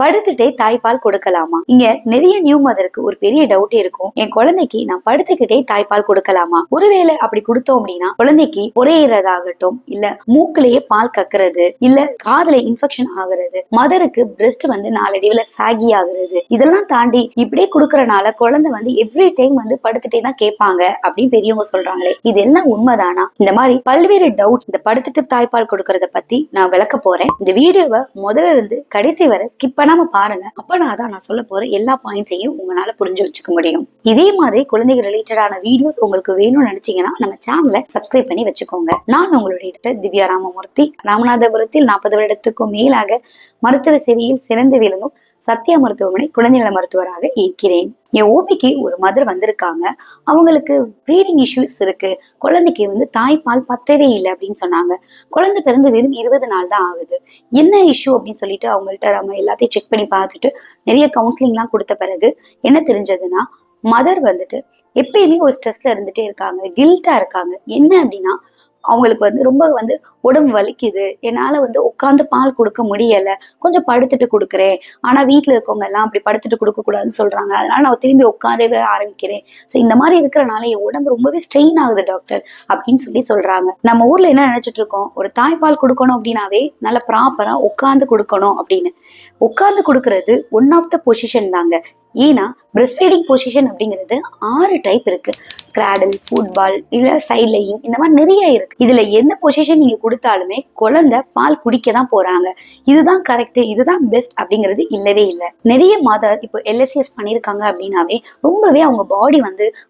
படுத்துட்டே தாய்ப்பால் கொடுக்கலாமா? இங்க நிறைய நியூ மதருக்கு ஒரு பெரிய டவுட் இருக்கும். என் குழந்தைக்கு நான் படுத்துக்கிட்டே தாய்ப்பால் கொடுக்கலாமா? ஒருவேளை அப்படி கொடுத்தோம் அப்படின்னா குழந்தைக்கு புரையிறதாகட்டும், இல்ல மூக்கிலேயே பால் கக்குறது, இல்ல காதுல இன்ஃபெக்ஷன் ஆகுறது, மதருக்கு பிரெஸ்ட் நாளடைவுல சாகி ஆகுறது, இதெல்லாம் தாண்டி இப்படியே கொடுக்கறனால குழந்தை எவ்ரி டைம் படுத்துட்டே தான் கேட்பாங்க அப்படின்னு பெரியவங்க சொல்றாங்களே, இது எல்லாம் உண்மைதானா? இந்த மாதிரி பல்வேறு டவுட் இந்த படுத்துட்டு தாய்ப்பால் கொடுக்கறத பத்தி நான் விளக்க போறேன். இந்த வீடியோவை முதல்ல இருந்து கடைசி வரை ஸ்கிப் பண்ணாம பாருங்க. அப்பதான் நான் சொல்ல போற எல்லா பாயிண்ட்ஸையும் உங்களால புரிஞ்சு வச்சுக்க முடியும். இதே மாதிரி குழந்தைகள் ரிலேட்டடான வீடியோஸ் உங்களுக்கு வேணும்னு நினைச்சீங்கன்னா நம்ம சேனலை சப்ஸ்கிரைப் பண்ணி வச்சுக்கோங்க. நான் உங்களுடைய திவ்யா ராமமூர்த்தி. ராமநாதபுரத்தில் 40 வருடத்துக்கும் மேலாக மருத்துவ சேவையில் சிறந்து விளங்கும் சத்யா மருத்துவமனை குழந்தை நல மருத்துவராக இருக்கிறேன். என் ஓபிக்கு ஒரு மதர் வந்திருக்காங்க. அவங்களுக்கு ஃபீடிங் இஷ்யூஸ் இருக்கு. குழந்தைக்கு தாய்ப்பால் பத்தவே இல்லை அப்படின்னு சொன்னாங்க. குழந்தை பிறந்து வெறும் 20 நாள் தான் ஆகுது. என்ன இஷ்யூ அப்படின்னு சொல்லிட்டு அவங்கள்ட்ட நம்ம எல்லாத்தையும் செக் பண்ணி பார்த்துட்டு நிறைய கவுன்சிலிங் எல்லாம் கொடுத்த பிறகு என்ன தெரிஞ்சதுன்னா, மதர் எப்பயுமே ஒரு ஸ்ட்ரெஸ்ல இருந்துட்டே இருக்காங்க, கில்ட்டா இருக்காங்க. என்ன அப்படின்னா அவங்களுக்கு ரொம்ப உடம்பு வலிக்குது, என்னால உட்காந்து பால் கொடுக்க முடியல, கொஞ்சம் படுத்துட்டு கொடுக்குறேன். ஆனா வீட்டுல இருக்கவங்க எல்லாம் அப்படி படுத்துட்டு கொடுக்க கூடாதுன்னு சொல்றாங்க. அதனால நான் திரும்பி உட்காரவே ஆரம்பிக்கிறேன். சோ இந்த மாதிரி இருக்கிறனால என் உடம்பு ரொம்பவே ஸ்ட்ரெயின் ஆகுது டாக்டர் அப்படின்னு சொல்றாங்க. நம்ம ஊர்ல என்ன நினைச்சிட்டு இருக்கோம், ஒரு தாய்ப்பால் கொடுக்கணும் அப்படின்னாவே நல்ல ப்ராப்பரா உட்காந்து கொடுக்கணும் அப்படின்னு. உட்கார்ந்து கொடுக்கறது ஒன் ஆஃப் த பொசிஷன் தாங்க. ஏன்னா பிரெஸ்ட் ஃபீடிங் பொசிஷன் அப்படிங்கிறது 6 டைப் இருக்கு. கிராடல், ஃபுட்பால், இல்ல சைட் லையிங், இந்த மாதிரி நிறைய இருக்கு. இதுல எந்த பொசிஷன் நீங்க கொடுத்தாலுமே குழந்தை பால் குடிக்க தான் போறாங்க. இதுதான் கரெக்ட், இதுதான் பெஸ்ட் அப்படிங்கிறது இல்லவே இல்லை. நிறைய மதர் இப்போ LSS பண்ணியிருக்காங்க அப்படின்னாவே ரொம்பவே அவங்க பாடி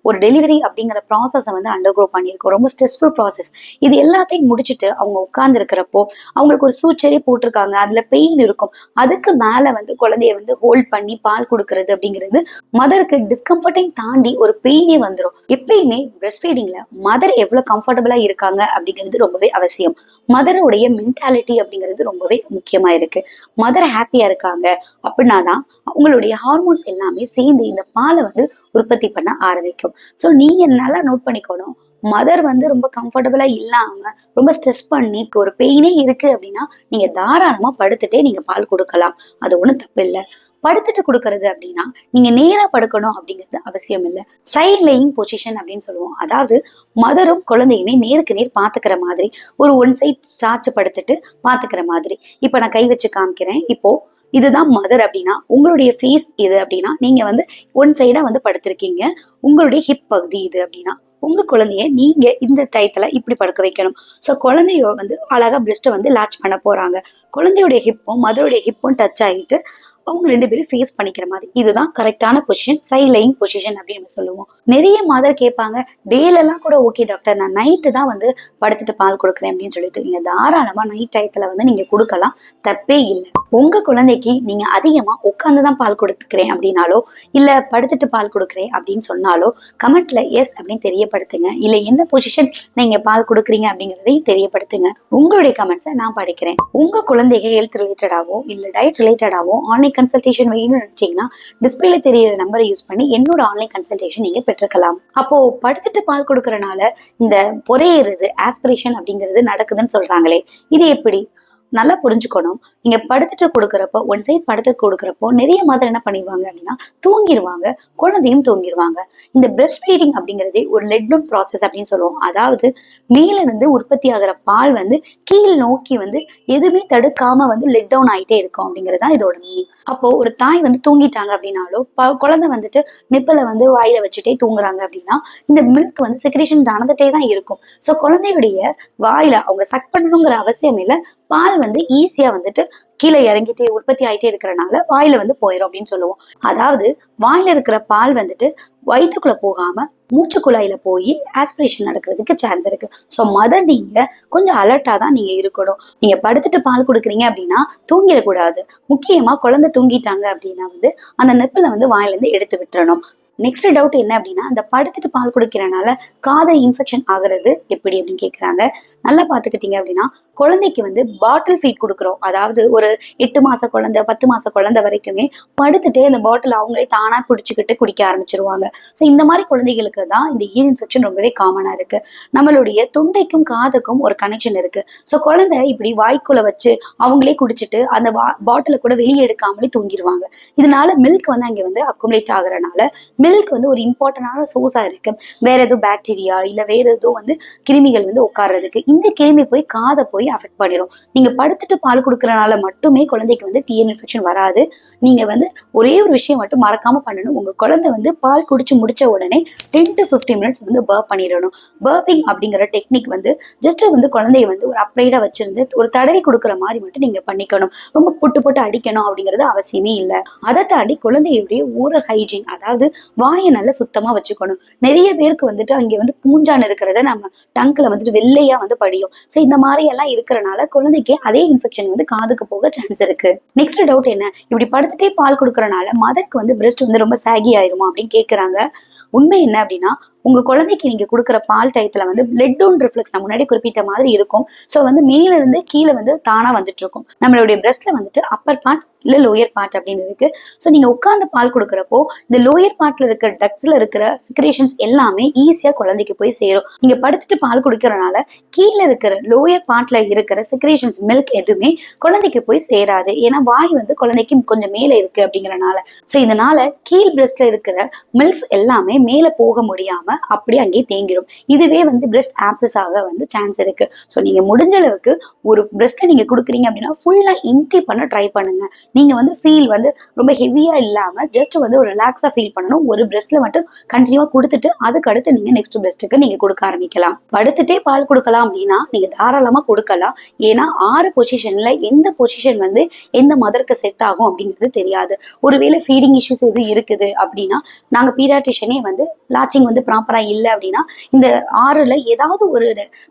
ஒரு டெலிவரி அப்படிங்கிற ப்ராசஸை அண்டர்கோ பண்ணியிருக்கோம். ரொம்ப ஸ்ட்ரெஸ்ஃபுல் ப்ராசஸ். இது எல்லாத்தையும் முடிச்சுட்டு அவங்க உட்கார்ந்து இருக்கிறப்போ அவங்களுக்கு ஒரு சூச்சரே போட்டிருக்காங்க, அதுல பெயின் இருக்கும். அதுக்கு மேல குழந்தைய ஹோல்ட் பண்ணி பால் கொடுக்கறது அப்படிங்கிறது மதருக்கு டிஸ்கம்ஃபர்ட்டையும் தாண்டி ஒரு பெயினே வந்துடும். எப்பயுமே பிரெஸ்ட் ஃபீடிங்ல மதர் எவ்வளவு கம்ஃபர்டபுளா இருக்காங்க அப்படிங்கிறது ரொம்பவே அவசியம். மதருடைய மென்டாலிட்டி அப்படிங்கிறது ரொம்பவே முக்கியமா இருக்கு. மதர் ஹாப்பியா இருக்காங்க அப்படின்னாதான் அவங்களுடைய ஹார்மோன்ஸ் எல்லாமே சேர்ந்து இந்த பாலை உற்பத்தி பண்ண ஆரம்பிக்கும். ஸோ நீங்க நல்லா நோட் பண்ணிக்கணும். மதர் ரொம்ப கம்ஃபர்டபுளா இல்லாம ரொம்ப ஸ்ட்ரெஸ் பண்ணி ஒரு பெயினே இருக்கு அப்படின்னா நீங்க தாராளமா படுத்துட்டே நீங்க பால் கொடுக்கலாம். அது ஒண்ணும் தப்பு இல்லை. படுத்துட்டு கொடுக்கறது அப்படின்னா நீங்க நேரா படுக்கணும் அப்படிங்கிறது அவசியம் இல்லை. சைட் லையிங் பொசிஷன் அப்படின்னு சொல்லுவோம். அதாவது மதரும் குழந்தையுமே நேருக்கு நேர் பாத்துக்கிற மாதிரி, ஒரு ஒன் சைட் சாச்சு படுத்துட்டு பாத்துக்கிற மாதிரி. இப்ப நான் கை வச்சு காமிக்கிறேன். இப்போ இதுதான் மதர் அப்படின்னா, உங்களுடைய ஃபேஸ் இது அப்படின்னா நீங்க ஒன் சைடா படுத்திருக்கீங்க. உங்களுடைய ஹிப் பகுதி இது அப்படின்னா உங்க குழந்தைய நீங்க இந்த டயத்துல இப்படி படுக்க வைக்கணும். சோ குழந்தைய அழகா பிரெஸ்ட்டை லாச் பண்ண போறாங்க. குழந்தையுடைய ஹிப்பும் மதருடைய ஹிப்பும் டச் ஆகிட்டு அவங்க 2 பேரும் ஃபேஸ் பண்ணிக்கிற மாதிரி. இதுதான் கரெக்டான பொசிஷன், சைட் லையிங் பொசிஷன் அப்படின்னு நம்ம சொல்லுவோம். நிறைய மதர் கேட்பாங்க, டேல எல்லாம் கூட ஓகே டாக்டர், நான் நைட்டு தான் படுத்துட்டு பால் கொடுக்குறேன் அப்படின்னு சொல்லிட்டு. நீங்க தாராளமா நைட் டயத்துல நீங்க கொடுக்கலாம், தப்பே இல்லை. உங்க குழந்தைக்கு நீங்க அதிகமா உட்காந்துதான் பால் கொடுத்துக்கிறேன் அப்படின்னாலோ, இல்ல படுத்துட்டு பால் கொடுக்குறேன் அப்படின்னு சொன்னாலோ கமெண்ட்ல எஸ் அப்படின்னு தெரியப்படுத்துங்க. இல்ல எந்த பொசிஷன் நீங்க பால் கொடுக்குறீங்க அப்படிங்கிறதையும் தெரியப்படுத்துங்க. உங்களுடைய கமெண்ட்ஸை நான் படிக்கிறேன். உங்க குழந்தைங்க ஹெல்த் ரிலேட்டடாவோ இல்ல டயட் ரிலேட்டடாவோ ஆன்லைன் கன்சல்டேஷன் வேணும்னு நினைச்சீங்கன்னா டிஸ்பிளேல தெரியிற நம்பரை யூஸ் பண்ணி என்னோட ஆன்லைன் கன்சல்டேஷன் நீங்க பெற்றுக்கலாம். அப்போ படுத்துட்டு பால் கொடுக்கறனால இந்த புரையேறுது, ஆஸ்பிரேஷன் அப்படிங்கிறது நடக்குதுன்னு சொல்றாங்களே, இது எப்படி? நல்லா புரிஞ்சுக்கணும். நீங்க படுத்துட்டு கொடுக்குறப்போ, ஒன் சைட் படுத்து கொடுக்குறப்போ நிறைய மதர் என்ன பண்ணிடுவாங்க அப்படின்னா தூங்கிடுவாங்க, குழந்தையும் தூங்கிடுவாங்க. இந்த பிரெஸ்ட் ஃபீடிங் அப்படிங்கிறதே ஒரு லெட் டவுன் ப்ராசஸ் அப்படின்னு சொல்லுவோம். அதாவது மேல இருந்து உற்பத்தி ஆகிற பால் கீழ் நோக்கி எதுவுமே தடுக்காம லெட் டவுன் ஆயிட்டே இருக்கும் அப்படிங்கிறது தான் இதோட மீனிங். அப்போ ஒரு தாய் தூங்கிட்டாங்க அப்படின்னாலோ, குழந்தை நிப்பலை வாயில வச்சுட்டே தூங்குறாங்க அப்படின்னா இந்த மில்க் செக்ரேஷன் நடந்துட்டே தான் இருக்கும். ஸோ குழந்தையுடைய வாயில அவங்க சக் பண்ணணுங்கிற அவசியம் இல்லை. பால் ஈஸியா கீழே இறங்கிட்டே உற்பத்தி ஆயிட்டே இருக்கிறனால வாயில போயிடும் அப்படின்னு சொல்லுவோம். அதாவது வாயில இருக்கிற பால் வயிற்றுக்குள்ள போகாம மூச்சு குழாயில போய் ஆஸ்பிரேஷன் நடக்கிறதுக்கு சான்ஸ் இருக்கு. ஸோ மதர் நீங்க கொஞ்சம் அலர்ட்டா தான் நீங்க இருக்கணும். நீங்க படுத்துட்டு பால் கொடுக்குறீங்க அப்படின்னா தூங்கிடக்கூடாது. முக்கியமா குழந்தை தூங்கிட்டாங்க அப்படின்னா அந்த நெப்பில வாயில இருந்து எடுத்து விட்டுறணும். நெக்ஸ்ட் டவுட் என்ன அப்படின்னா, அந்த படுத்துட்டு பால் குடிக்கிறனால காதை இன்ஃபெக்ஷன் ஆகுறது எப்படி அப்படின்னு கேட்குறாங்க. நல்லா பார்த்துக்கிட்டீங்க அப்படின்னா குழந்தைக்கு வந்து பாட்டில் ஃபீட் கொடுக்குறோம். அதாவது ஒரு 8 மாச குழந்தை 10 மாச குழந்தை வரைக்குமே படுத்துட்டே அந்த பாட்டில் அவங்களே தானா குடிச்சுக்கிட்டு குடிக்க ஆரம்பிச்சிருவாங்க. ஸோ இந்த மாதிரி குழந்தைகளுக்கு தான் இந்த இயர் இன்ஃபெக்ஷன் ரொம்பவே காமனா இருக்கு. நம்மளுடைய தொண்டைக்கும் காதுக்கும் ஒரு கனெக்ஷன் இருக்கு. ஸோ குழந்தை இப்படி வாய்க்குள்ள வச்சு அவங்களே குடிச்சிட்டு அந்த பாட்டில கூட வெளியே எடுக்காமலே தூங்கிடுவாங்க. இதனால மில்க் வந்து அங்கே வந்து அக்குமுலேட் ஆகுறதுனால மில்க் வந்து ஒரு இம்பார்ட்டன்டான சோர்ஸா இருக்கு. வேற எதுவும் பாக்டீரியா இல்ல வேற எதுவும் வந்து கிருமிகள் வந்து உட்கார்றதுக்கு இந்த கிருமி போய் காதை போய் அஃபெக்ட் பண்ணிடும். நீங்க படுத்துட்டு பால் கொடுக்கறனால மட்டுமே குழந்தைக்கு வந்து டிஎன் இன்ஃபெக்ஷன் வராது. நீங்க வந்து ஒரே ஒரு விஷயம் மட்டும் மறக்காம பண்ணணும். உங்க குழந்தை வந்து பால் குடிச்சு முடிச்ச உடனே 10 to 15 மினிட்ஸ் வந்து பர்ப் பண்ணிடணும். பர்பிங் அப்படிங்கிற டெக்னிக் வந்து ஜஸ்ட் வந்து குழந்தைய வந்து ஒரு அப்ளைடா வச்சிருந்து ஒரு தடவி கொடுக்குற மாதிரி மட்டும் நீங்க பண்ணிக்கணும். ரொம்ப புட்டு போட்டு அடிக்கணும் அப்படிங்கிறது அவசியமே இல்லை. அதை தாண்டி குழந்தையுடைய ஊரல் ஹைஜீன், அதாவது வாயை நல்லா சுத்தமா வச்சுக்கணும். நிறைய பேருக்கு வந்துட்டு அங்கே வந்து பூஞ்சான் இருக்கிறத நம்ம டங்க்ல வந்துட்டு வெள்ளையா வந்து படியும். ஸோ இந்த மாதிரி எல்லாம் இருக்கிறனால குழந்தைக்கு அதே இன்ஃபெக்ஷன் வந்து காதுக்கு போக சான்ஸ் இருக்கு. நெக்ஸ்ட் டவுட் என்ன, இப்படி படுத்துட்டே பால் கொடுக்கறனால மதருக்கு வந்து பிரெஸ்ட் வந்து ரொம்ப சாகி ஆயிருமா அப்படின்னு கேட்கறாங்க. உண்மை என்ன அப்படின்னா, உங்க குழந்தைக்கு நீங்க கொடுக்குற பால் டயத்துல வந்து பிளட் டவுன் ரிஃப்ளெக்ஸ் நான் முன்னாடி குறிப்பிட்ட மாதிரி இருக்கும். ஸோ வந்து மேல இருந்து கீழே வந்து தானா வந்துட்டு இருக்கும். நம்மளுடைய பிரெஸ்ட்ல வந்துட்டு அப்பர் பார்ட் இல்ல லோயர் பார்ட் அப்படின்னு இருக்கு. ஸோ நீங்க உட்கார்ந்து பால் கொடுக்குறப்போ இந்த லோயர் பார்ட்ல இருக்கிற டக்ஸ்ல இருக்கிற சிக்ரேஷன்ஸ் எல்லாமே ஈஸியா குழந்தைக்கு போய் சேரும். நீங்க படுத்துட்டு பால் குடிக்கிறனால கீழே இருக்கிற லோயர் பார்ட்ல இருக்கிற சிக்ரேஷன்ஸ் மில்க் எதுவுமே குழந்தைக்கு போய் சேராது. ஏன்னா வாய் வந்து குழந்தைக்கு கொஞ்சம் மேல இருக்கு அப்படிங்கறனால. ஸோ இதனால கீழ் பிரெஸ்ட்ல இருக்கிற மில்க்ஸ் எல்லாமே மேல போக முடியாம அப்படியே அங்கேயே தேங்கிடும். இதுவே வந்து பிரெஸ்ட் ஆப்சஸ் ஆக வந்து சான்ஸ் இருக்கு. ஸோ நீங்க முடிஞ்ச அளவுக்கு ஒரு பிரெஸ்ட்ல நீங்க கொடுக்குறீங்க அப்படின்னா ஃபுல்லா எம்டி பண்ண ட்ரை பண்ணுங்க. நீங்க வந்து ஃபீல் வந்து ரொம்ப ஹெவியா இல்லாம ஜஸ்ட் வந்து ஒரு ரிலாக்ஸா ஃபீல் பண்ணணும். ஒரு பிரெஸ்ட்ல மட்டும் கண்டினியூவா கொடுத்துட்டு அதுக்கு அடுத்து நீங்க நெக்ஸ்ட் பிரெஸ்ட்டுக்கு நீங்க கொடுக்க ஆரம்பிக்கலாம். படுத்துட்டே பால் கொடுக்கலாம் அப்படின்னா நீங்க தாராளமா கொடுக்கலாம். ஏன்னா 6 பொசிஷன்ல எந்த பொசிஷன் வந்து எந்த மதருக்கு செட் ஆகும் அப்படிங்கிறது தெரியாது. ஒருவேளை ஃபீடிங் இஷ்யூஸ் எதுவும் இருக்குது அப்படின்னா நாங்க பீடியாட்ரிஷனே வந்து லாச்சிங் வந்து ப்ராப்பரா இல்லை அப்படின்னா இந்த 6ல ஏதாவது ஒரு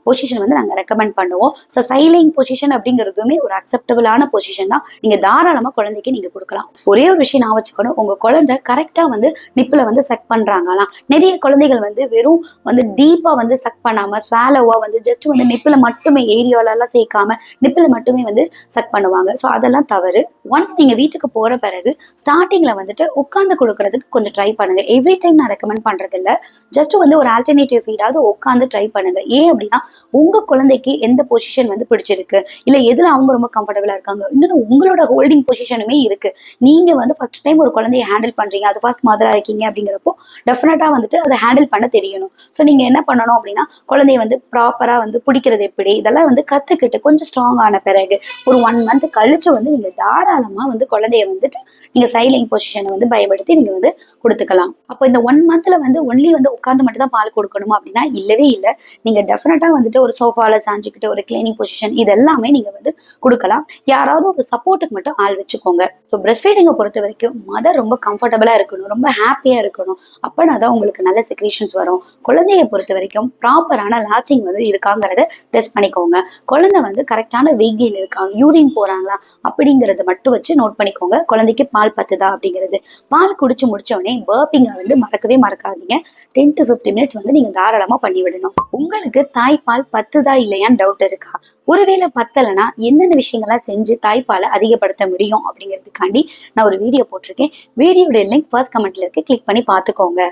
பொசிஷன் வந்து நாங்க ரெக்கமெண்ட் பண்ணுவோம். ஸோ சைலிங் பொசிஷன் அப்படிங்கிறதுமே ஒரு அக்செப்டபிளான பொசிஷன் தான். நீங்க தாராளமா குழந்தைக்கு நீங்க கொடுக்கலாம். ஒரே ஒரு விஷயம் நான் வச்சுக்கணும், உங்க குழந்தை கரெக்டா வந்து நிப்புல வந்து சக் பண்றாங்களா? நிறைய குழந்தைகள் வந்து வெறும் வந்து டீப்பா வந்து சக் பண்ணாம ஸ்வாலோவா வந்து ஜஸ்ட் வந்து நிப்புல மட்டுமே ஏரியால எல்லாம் சேர்க்காம நிப்புல மட்டுமே வந்து சக் பண்ணுவாங்க. ஸோ அதெல்லாம் தவறு. ஒன்ஸ் நீங்க வீட்டுக்கு போற பிறகு ஸ்டார்டிங்ல வந்துட்டு உட்கார்ந்து கொடுக்கறதுக்கு கொஞ்சம் ட்ரை பண்ணுங்க. எவ்ரி டைம் நான் ரெக்கமெண்ட் பண்றது இல்ல, ஜஸ்ட் வந்து ஒரு ஆல்டர்னேட்டிவ் ஃபீடாவது உட்காந்து ட்ரை பண்ணுங்க. ஏன் அப்படின்னா உங்க குழந்தைக்கு எந்த பொசிஷன் வந்து பிடிச்சிருக்கு இல்ல எதுல அவங்க ரொம்ப கம்ஃபர்டபுளா இருக்காங்க, இன்னொன்று உங்களோட ஹோல்டிங் பொசிஷனுமே இருக்கு. நீங்க வந்து ஃபர்ஸ்ட் டைம் ஒரு குழந்தைய ஹேண்டில் பண்றீங்க, அது ஃபர்ஸ்ட் மதரா இருக்கீங்க அப்படிங்கிறப்போ டெஃபினட்டா வந்துட்டு அதை ஹேண்டில் பண்ண தெரியணும். ஸோ நீங்க என்ன பண்ணணும் அப்படின்னா குழந்தைய வந்து ப்ராப்பரா வந்து பிடிக்கிறது எப்படி இதெல்லாம் வந்து கத்துக்கிட்டு கொஞ்சம் ஸ்ட்ராங் ஆன பிறகு ஒரு 1 மந்த் கழிச்சு வந்து நீங்க தாராளமா வந்து குழந்தைய வந்துட்டு நீங்க சைலிங் பொசிஷனை வந்து பயன்படுத்தி நீங்க வந்து கொடுத்துக்கலாம். அப்போ இந்த 1 மந்த்ல வந்து ஒன்லி வந்து உட்கார்ந்து மட்டும் தான் பால் கொடுக்கணுமா அப்படின்னா இல்லவே இல்லை. நீங்க டெஃபினட்டா வந்துட்டு ஒரு சோஃபால சாஞ்சுக்கிட்டு ஒரு கிளீனிங் பொசிஷன் இது எல்லாமே நீங்க வந்து கொடுக்கலாம். யாராவது ஒரு சப்போர்ட்டுக்கு மட்டும் ஆள் வச்சுக்கோங்க. ஸோ பிரெஸ்ட் ஃபீடிங்கை பொறுத்த வரைக்கும் மதர் ரொம்ப கம்ஃபர்டபுளா இருக்கணும், ரொம்ப ஹாப்பியா இருக்கணும். அப்பனா தான் உங்களுக்கு நல்ல செக்ரேஷன்ஸ் வரும். குழந்தைய பொறுத்த வரைக்கும் ப்ராப்பரான லாச்சிங் வந்து இருக்காங்கிறத டெஸ்ட் பண்ணிக்கோங்க. குழந்தை வந்து கரெக்டான வெயிட் கெயின் இருக்காங்க, யூரின் போறாங்களா அப்படிங்கறத மட்டும் வச்சு நோட் பண்ணிக்கோங்க. குழந்தைக்கு பால் பத்துதா அப்படிங்கிறது. பால் குடிச்சு முடிச்ச உடனே பர்பிங்கை வந்து மறக்கவே மறக்காதீங்க. 10 to 15 மினிட்ஸ் வந்து நீங்க தாராளமா பண்ணி விடணும். உங்களுக்கு தாய்ப்பால் பத்துதா இல்லையான்னு டவுட் இருக்கா? ஒருவேளை பத்தலைன்னா என்னென்ன விஷயங்கள்லாம் செஞ்சு தாய்ப்பாலை அதிகப்படுத்த முடியும் அப்படிங்கிறதுக்காண்டி நான் ஒரு வீடியோ போட்டிருக்கேன். வீடியோட லிங்க் ஃபர்ஸ்ட் கமெண்ட்ல இருக்கு, கிளிக் பண்ணி பார்த்துக்கோங்க.